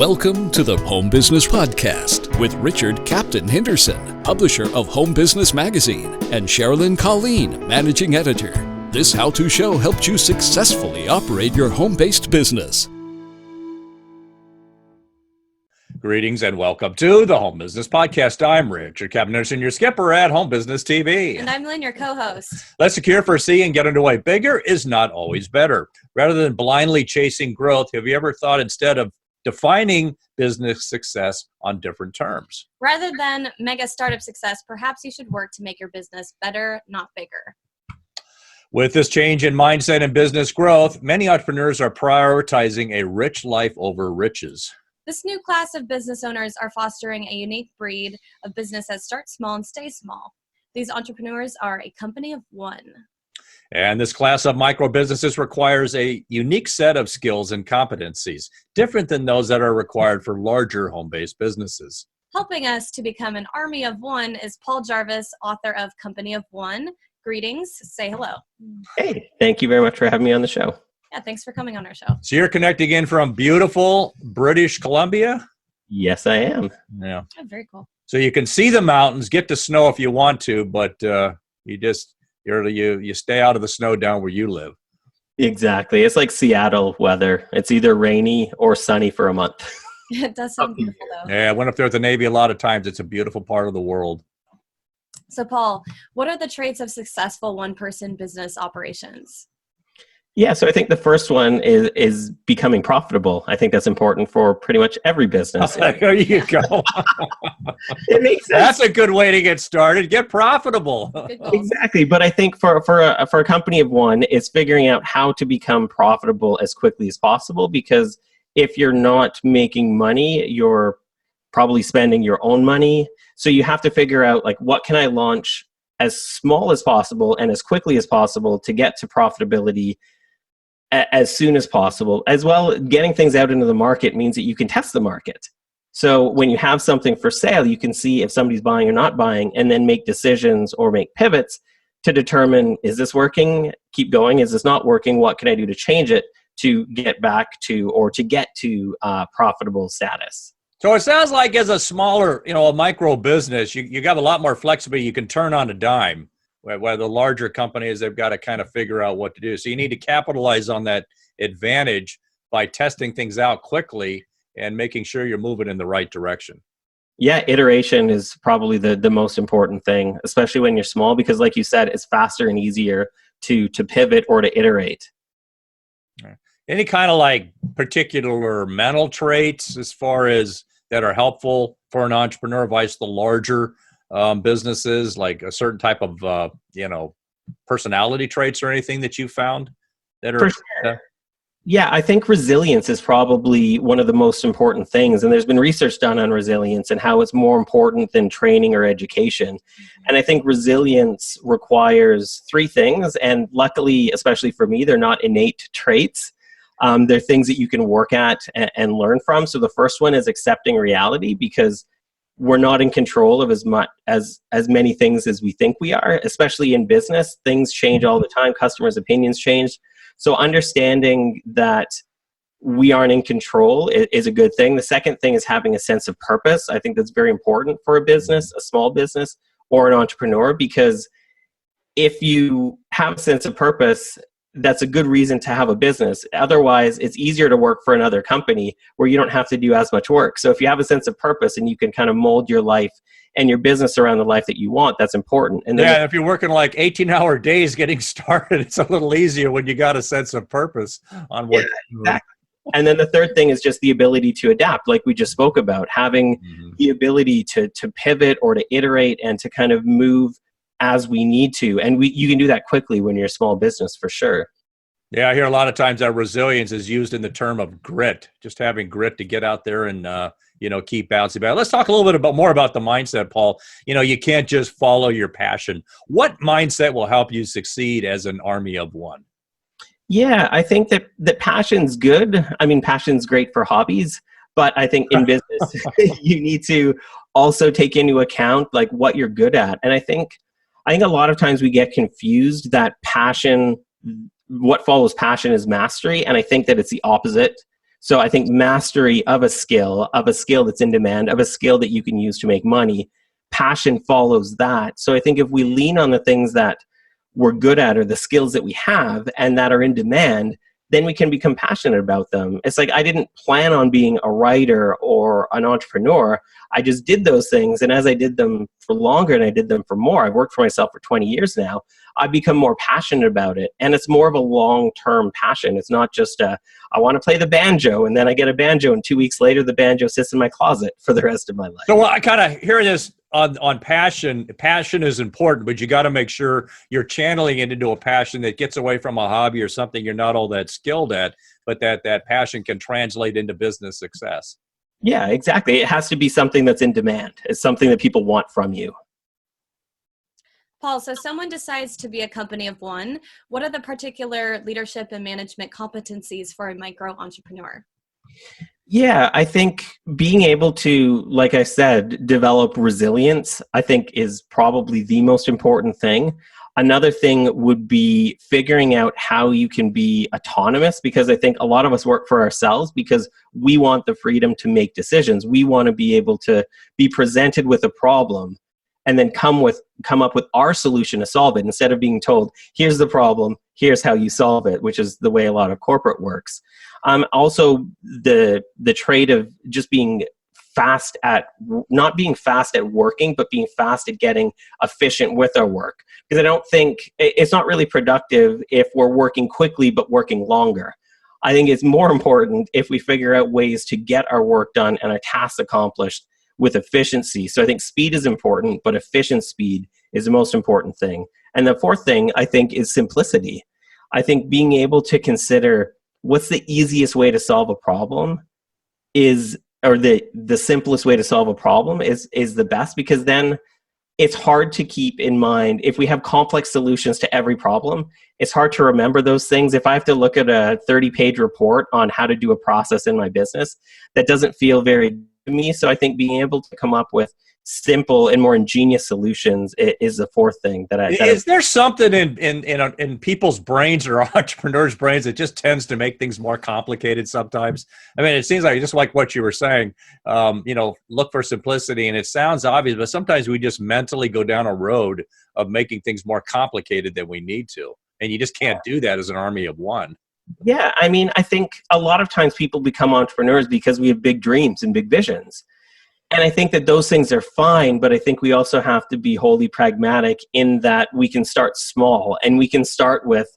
Welcome to the Home Business Podcast with Richard Captain Henderson, publisher of Home Business Magazine, and Sherilyn Colleen, managing editor. This how-to show helps you successfully operate your home-based business. Greetings and welcome to the Home Business Podcast. I'm Richard Captain Henderson, your skipper at Home Business TV. And I'm Lynn, your co-host. Let's secure, foresee, and get underway. Bigger is not always better. Rather than blindly chasing growth, have you ever thought instead of defining business success on different terms? Rather than mega startup success, perhaps you should work to make your business better, not bigger. With this change in mindset and business growth, many entrepreneurs are prioritizing a rich life over riches. This new class of business owners are fostering a unique breed of business that starts small and stays small. These entrepreneurs are a company of one. And this class of micro businesses requires a unique set of skills and competencies, different than those that are required for larger home-based businesses. Helping us to become an army of one is Paul Jarvis, author of Company of One. Greetings. Say hello. Hey, thank you very much for having me on the show. Yeah, thanks for coming on our show. So you're connecting in from beautiful British Columbia? Yes, I am. Yeah. Oh, very cool. So you can see the mountains, get to snow if you want to, but you stay out of the snow down where you live. Exactly. It's like Seattle weather. It's either rainy or sunny for a month. It does sound beautiful, though. Yeah, I went up there with the Navy a lot of times. It's a beautiful part of the world. So, Paul, what are the traits of successful one-person business operations? Yeah, so I think the first one is becoming profitable. I think that's important for pretty much every business. There you go. It makes sense. That's a good way to get started. Get profitable. Exactly. But I think for a company of one, it's figuring out how to become profitable as quickly as possible, because if you're not making money, you're probably spending your own money. So you have to figure out, like, what can I launch as small as possible and as quickly as possible to get to profitability as soon as possible. As well, getting things out into the market means that you can test the market. So when you have something for sale, you can see if somebody's buying or not buying, and then make decisions or make pivots to determine, is this working? Keep going. Is this not working? What can I do to change it to get back to, or to get to profitable status? So it sounds like as a smaller, a micro business, you got a lot more flexibility. You can turn on a dime. Where the larger companies, they've got to kind of figure out what to do. So you need to capitalize on that advantage by testing things out quickly and making sure you're moving in the right direction. Yeah, iteration is probably the most important thing, especially when you're small, because like you said, it's faster and easier to pivot or to iterate. Any kind of like particular mental traits as far as that are helpful for an entrepreneur, vice the larger businesses, like a certain type of, personality traits or anything that you found that are? For sure. Yeah, I think resilience is probably one of the most important things. And there's been research done on resilience and how it's more important than training or education. And I think resilience requires three things. And luckily, especially for me, they're not innate traits. They're things that you can work at and learn from. So the first one is accepting reality, because we're not in control of as many things as we think we are, especially in business. Things change all the time. Customers' opinions change. So understanding that we aren't in control is a good thing. The second thing is having a sense of purpose. I think that's very important for a business, a small business, or an entrepreneur, because if you have a sense of purpose, that's a good reason to have a business. Otherwise, it's easier to work for another company where you don't have to do as much work. So if you have a sense of purpose and you can kind of mold your life and your business around the life that you want, that's important. And then if you're working like 18-hour days getting started, it's a little easier when you got a sense of purpose on what. Yeah, exactly. And then the third thing is just the ability to adapt, like we just spoke about, having the ability to pivot or to iterate and to kind of move as we need to. And you can do that quickly when you're a small business, for sure. Yeah, I hear a lot of times that resilience is used in the term of grit, just having grit to get out there and, keep bouncing back. Let's talk a little bit more about the mindset, Paul. You can't just follow your passion. What mindset will help you succeed as an army of one? Yeah, I think that passion's good. I mean, passion's great for hobbies, but I think in business, you need to also take into account like what you're good at. And I think a lot of times we get confused that passion, what follows passion is mastery. And I think that it's the opposite. So I think mastery of a skill that's in demand, of a skill that you can use to make money, passion follows that. So I think if we lean on the things that we're good at or the skills that we have and that are in demand, then we can become passionate about them. It's like I didn't plan on being a writer or an entrepreneur. I just did those things. And as I did them for longer and I did them for more, I've worked for myself for 20 years now, I've become more passionate about it. And it's more of a long-term passion. It's not just I want to play the banjo and then I get a banjo and 2 weeks later the banjo sits in my closet for the rest of my life. So I kind of hear this on passion. Passion is important, but you got to make sure you're channeling it into a passion that gets away from a hobby or something you're not all that skilled at, but that passion can translate into business success. Yeah, exactly. It has to be something that's in demand. It's something that people want from you. Paul, so someone decides to be a company of one. What are the particular leadership and management competencies for a micro entrepreneur? Yeah, I think being able to, like I said, develop resilience, I think is probably the most important thing. Another thing would be figuring out how you can be autonomous, because I think a lot of us work for ourselves because we want the freedom to make decisions. We want to be able to be presented with a problem and then come up with our solution to solve it, instead of being told, here's the problem, here's how you solve it, which is the way a lot of corporate works. Also, the trait of just being fast at, not being fast at working, but being fast at getting efficient with our work. Because I don't think, it's not really productive if we're working quickly but working longer. I think it's more important if we figure out ways to get our work done and our tasks accomplished with efficiency. So I think speed is important, but efficient speed is the most important thing. And the fourth thing, I think, is simplicity. I think being able to consider what's the easiest way to solve a problem is, or the simplest way to solve a problem is the best, because then it's hard to keep in mind. If we have complex solutions to every problem, it's hard to remember those things. If I have to look at a 30-page report on how to do a process in my business, that doesn't feel very good to me. So I think being able to come up with simple and more ingenious solutions is the fourth thing Is there something in people's brains or entrepreneurs' brains that just tends to make things more complicated sometimes? I mean, it seems like, just like what you were saying, look for simplicity, and it sounds obvious, but sometimes we just mentally go down a road of making things more complicated than we need to, and you just can't do that as an army of one. Yeah, I mean, I think a lot of times people become entrepreneurs because we have big dreams and big visions. And I think that those things are fine, but I think we also have to be wholly pragmatic in that we can start small, and we can start with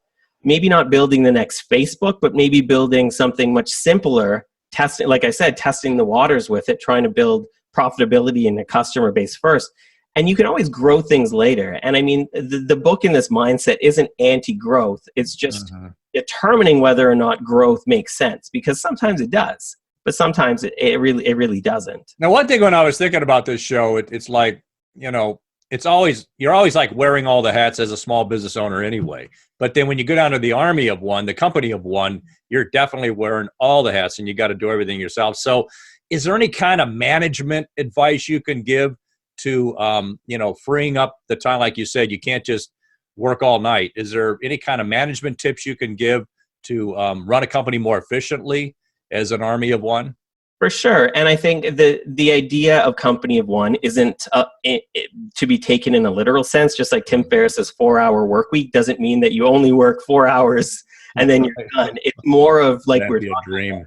maybe not building the next Facebook, but maybe building something much simpler, testing, like I said, testing the waters with it, trying to build profitability in the customer base first. And you can always grow things later. And I mean, the book in this mindset isn't anti-growth. It's just determining whether or not growth makes sense, because sometimes it does. But sometimes it really doesn't. Now, one thing when I was thinking about this show, it's like, you're always like wearing all the hats as a small business owner anyway. But then when you go down to the army of one, the company of one, you're definitely wearing all the hats and you got to do everything yourself. So is there any kind of management advice you can give to, freeing up the time? Like you said, you can't just work all night. Is there any kind of management tips you can give to run a company more efficiently as an army of one? For sure. And I think the idea of company of one isn't to be taken in a literal sense. Just like Tim Ferriss's 4-hour work week doesn't mean that you only work 4 hours and then you're done. It's more of like, That'd be a dream.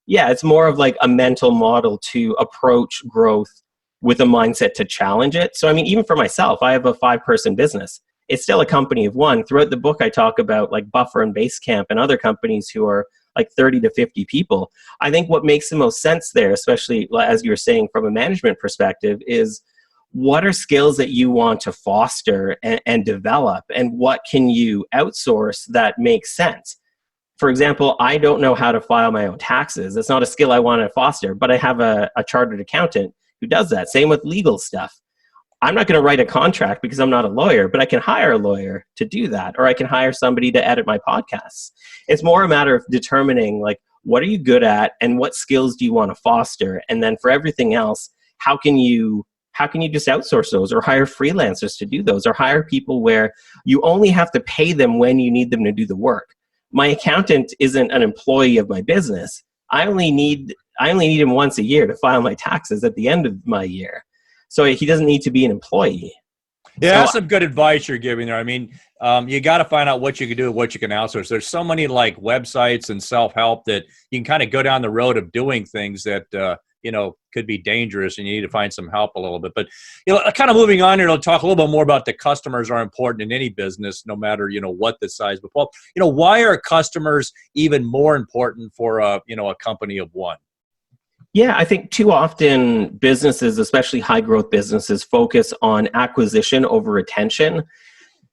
Yeah, it's more of like a mental model to approach growth with a mindset to challenge it. So I mean, even for myself, I have a 5-person business. It's still a company of one. Throughout the book, I talk about like Buffer and Basecamp and other companies who are like 30 to 50 people. I think what makes the most sense there, especially as you were saying from a management perspective, is what are skills that you want to foster and develop, and what can you outsource that makes sense? For example, I don't know how to file my own taxes. It's not a skill I want to foster, but I have a chartered accountant who does that. Same with legal stuff. I'm not going to write a contract because I'm not a lawyer, but I can hire a lawyer to do that, or I can hire somebody to edit my podcasts. It's more a matter of determining, like, what are you good at and what skills do you want to foster? And then for everything else, how can you just outsource those, or hire freelancers to do those, or hire people where you only have to pay them when you need them to do the work? My accountant isn't an employee of my business. I only need him once a year to file my taxes at the end of my year. So he doesn't need to be an employee. Yeah, So, that's some good advice you're giving there. I mean, you got to find out what you can do, what you can outsource. There's so many like websites and self-help that you can kind of go down the road of doing things that, could be dangerous, and you need to find some help a little bit. But, kind of moving on here, to talk a little bit more about the customers are important in any business, no matter, what the size. But Paul, why are customers even more important for a company of one? yeah, I think too often businesses, especially high growth businesses, focus on acquisition over retention.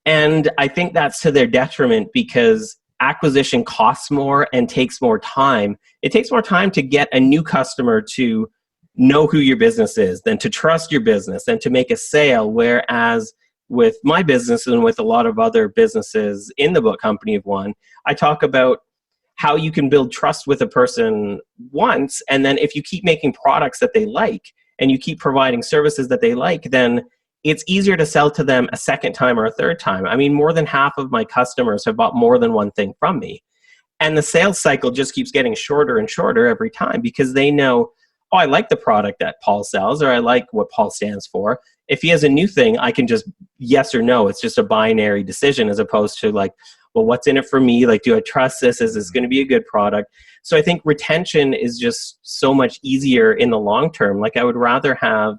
And I think that's to their detriment because acquisition costs more and takes more time. It takes more time to get a new customer to know who your business is, than to trust your business, and to make a sale. Whereas with my business and with a lot of other businesses in the book Company of One, I talk about how you can build trust with a person once, and then if you keep making products that they like and you keep providing services that they like, then it's easier to sell to them a second time or a third time. I mean, more than half of my customers have bought more than one thing from me. And the sales cycle just keeps getting shorter and shorter every time because they know, oh, I like the product that Paul sells, or I like what Paul stands for. If he has a new thing, I can just yes or no. It's just a binary decision as opposed to like, well, what's in it for me? Like, do I trust this? Is this going to be a good product? So I think retention is just so much easier in the long term. Like, I would rather have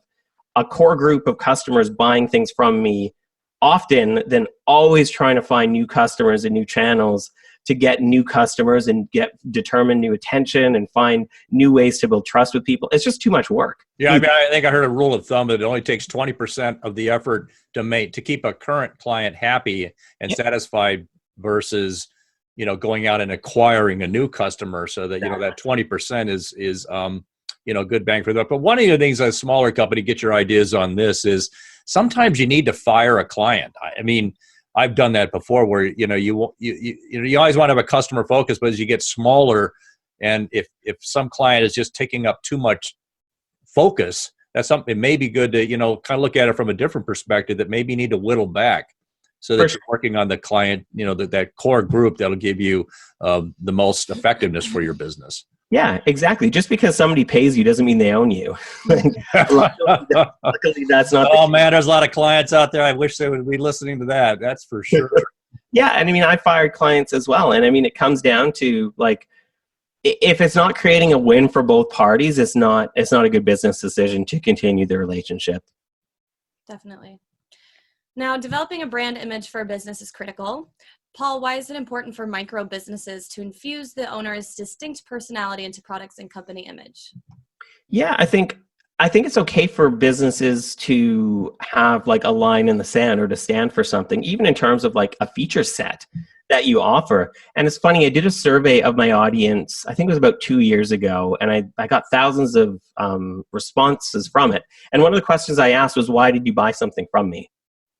a core group of customers buying things from me often than always trying to find new customers and new channels to get new customers and determine new attention and find new ways to build trust with people. It's just too much work. Yeah, I mean, I think I heard a rule of thumb that it only takes 20% of the effort to keep a current client happy and satisfied versus, going out and acquiring a new customer. So that, that 20% is good bang for the buck. But one of the things a smaller company, get your ideas on this, is sometimes you need to fire a client. I mean, I've done that before where, you always want to have a customer focus, but as you get smaller, and if some client is just taking up too much focus, that's something. It may be good to, kind of look at it from a different perspective, that maybe you need to whittle back so that you're working on the client, that core group that'll give you the most effectiveness for your business. Yeah, exactly. Just because somebody pays you doesn't mean they own you. Luckily, that's not. Oh man, there's a lot of clients out there. I wish they would be listening to that. That's for sure. Yeah, and I mean, I fired clients as well, and I mean, it comes down to like, if it's not creating a win for both parties, it's not a good business decision to continue the relationship. Definitely. Now, developing a brand image for a business is critical. Paul, why is it important for micro businesses to infuse the owner's distinct personality into products and company image? Yeah, I think it's okay for businesses to have like a line in the sand or to stand for something, even in terms of like a feature set that you offer. And it's funny, I did a survey of my audience, I think it was about 2 years ago, and I got thousands of responses from it. And one of the questions I asked was, why did you buy something from me?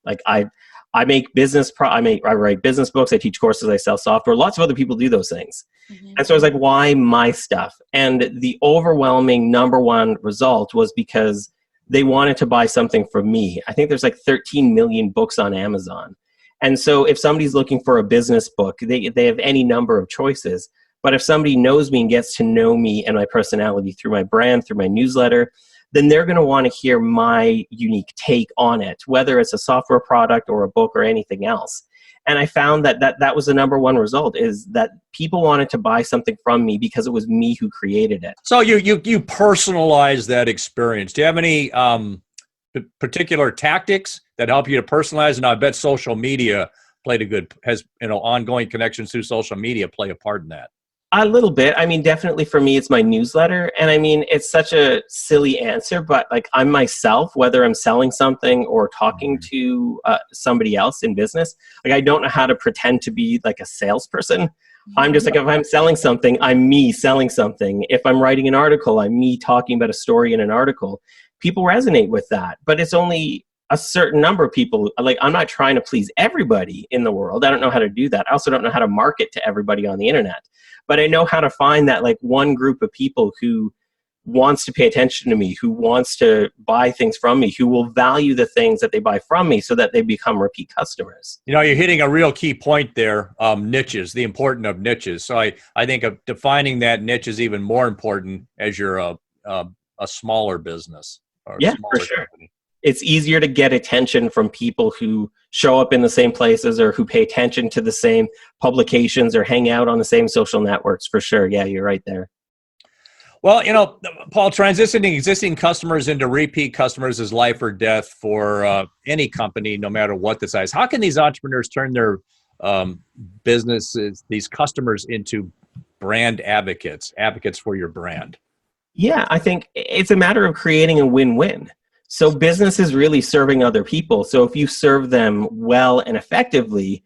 Like, I make business, I write business books, I teach courses, I sell software. Lots of other people do those things. Mm-hmm. And so I was like, why my stuff? And the overwhelming number one result was because they wanted to buy something from me. I think there's like 13 million books on Amazon. And so if somebody's looking for a business book, they have any number of choices. But if somebody knows me and gets to know me and my personality through my brand, through my newsletter, then they're going to want to hear my unique take on it, whether it's a software product or a book or anything else. And I found that was the number one result, is that people wanted to buy something from me because it was me who created it. So you personalize that experience. Do you have any particular tactics that help you to personalize? And I bet social media has ongoing connections through social media play a part in that. A little bit. I mean, definitely for me, it's my newsletter. And I mean, it's such a silly answer, but like, I'm myself, whether I'm selling something or talking to somebody else in business. Like, I don't know how to pretend to be like a salesperson. I'm just like, if I'm selling something, I'm me selling something. If I'm writing an article, I'm me talking about a story in an article. People resonate with that, but it's only a certain number of people. Like, I'm not trying to please everybody in the world. I don't know how to do that. I also don't know how to market to everybody on the internet. But I know how to find that like one group of people who wants to pay attention to me, who wants to buy things from me, who will value the things that they buy from me so that they become repeat customers. You know, you're hitting a real key point there, niches, the importance of niches. So I think of defining that niche is even more important as you're a smaller business or a Yeah, smaller for sure. company. It's easier to get attention from people who show up in the same places or who pay attention to the same publications or hang out on the same social networks, for sure. Yeah, you're right there. Well, you know, Paul, transitioning existing customers into repeat customers is life or death for any company, no matter what the size. How can these entrepreneurs turn their businesses, these customers, into brand advocates for your brand? Yeah, I think it's a matter of creating a win-win. So business is really serving other people. So if you serve them well and effectively,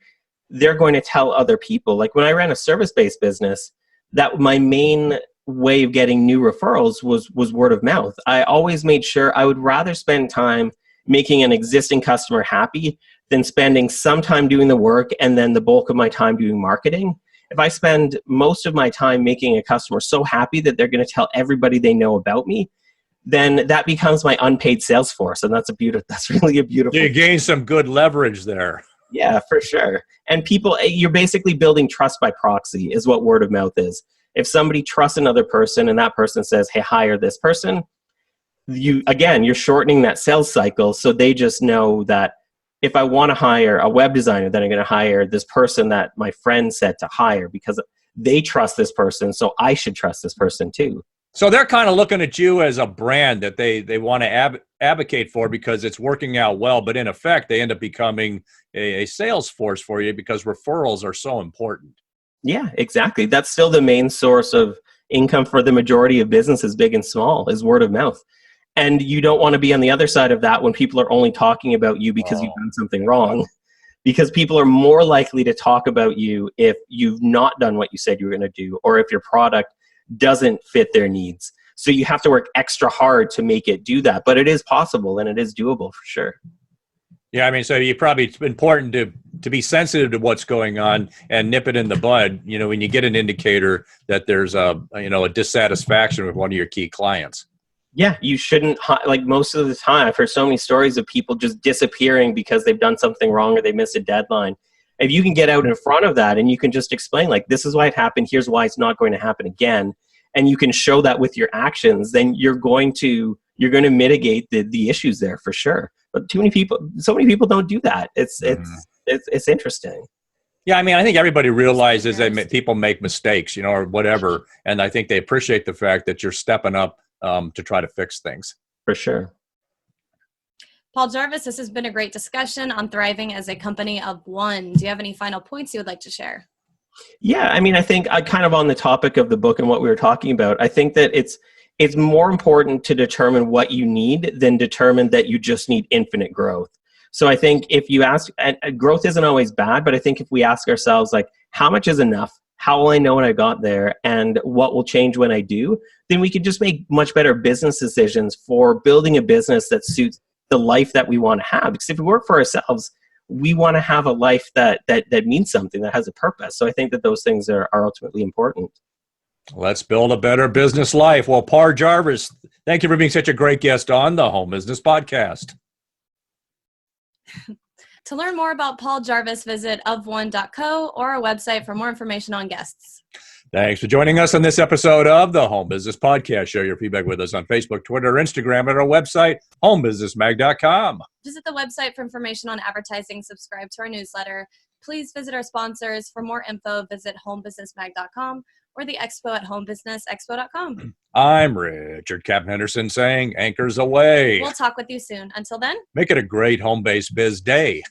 they're going to tell other people. Like when I ran a service-based business, that my main way of getting new referrals was word of mouth. I always made sure I would rather spend time making an existing customer happy than spending some time doing the work and then the bulk of my time doing marketing. If I spend most of my time making a customer so happy that they're going to tell everybody they know about me, then that becomes my unpaid sales force, and that's really a beautiful. You gain some good leverage there. Yeah, for sure. And people, you're basically building trust by proxy, is what word of mouth is. If somebody trusts another person and that person says, "Hey, hire this person," you're shortening that sales cycle. So they just know that if I want to hire a web designer, then I'm going to hire this person that my friend said to hire because they trust this person. So I should trust this person too. So they're kind of looking at you as a brand that they want to advocate for because it's working out well. But in effect, they end up becoming a sales force for you because referrals are so important. Yeah, exactly. That's still the main source of income for the majority of businesses, big and small, is word of mouth. And you don't want to be on the other side of that when people are only talking about you because you've done something wrong. Because people are more likely to talk about you if you've not done what you said you were going to do, or if your product doesn't fit their needs. So you have to work extra hard to make it do that. But it is possible and it is doable for sure. Yeah, I mean, so it's important to be sensitive to what's going on and nip it in the bud. You know, when you get an indicator that there's a dissatisfaction with one of your key clients. Yeah, you shouldn't, like most of the time, I've heard so many stories of people just disappearing because they've done something wrong or they missed a deadline. If you can get out in front of that and you can just explain, like, this is why it happened, here's why it's not going to happen again, and you can show that with your actions, then you're going to mitigate the issues there for sure. But so many people don't do that. It's interesting. Yeah, I mean, I think everybody realizes that people make mistakes, or whatever, and I think they appreciate the fact that you're stepping up to try to fix things. For sure. Paul Jarvis, this has been a great discussion on thriving as a company of one. Do you have any final points you would like to share? Yeah, I mean, I think kind of on the topic of the book and what we were talking about, I think that it's more important to determine what you need than determine that you just need infinite growth. So I think if you ask, and growth isn't always bad, but I think if we ask ourselves, like, how much is enough? How will I know when I got there? And what will change when I do? Then we can just make much better business decisions for building a business that suits the life that we want to have. Because if we work for ourselves, we want to have a life that means something, that has a purpose. So I think that those things are ultimately important. Let's build a better business life. Well, Paul Jarvis, thank you for being such a great guest on the Home Business Podcast. To learn more about Paul Jarvis, visit ofone.co or our website for more information on guests. Thanks for joining us on this episode of the Home Business Podcast. Share your feedback with us on Facebook, Twitter, Instagram, at our website, homebusinessmag.com. Visit the website for information on advertising. Subscribe to our newsletter. Please visit our sponsors. For more info, visit homebusinessmag.com or the expo at homebusinessexpo.com. I'm Richard Captain Henderson saying, anchors away. We'll talk with you soon. Until then, make it a great home-based biz day.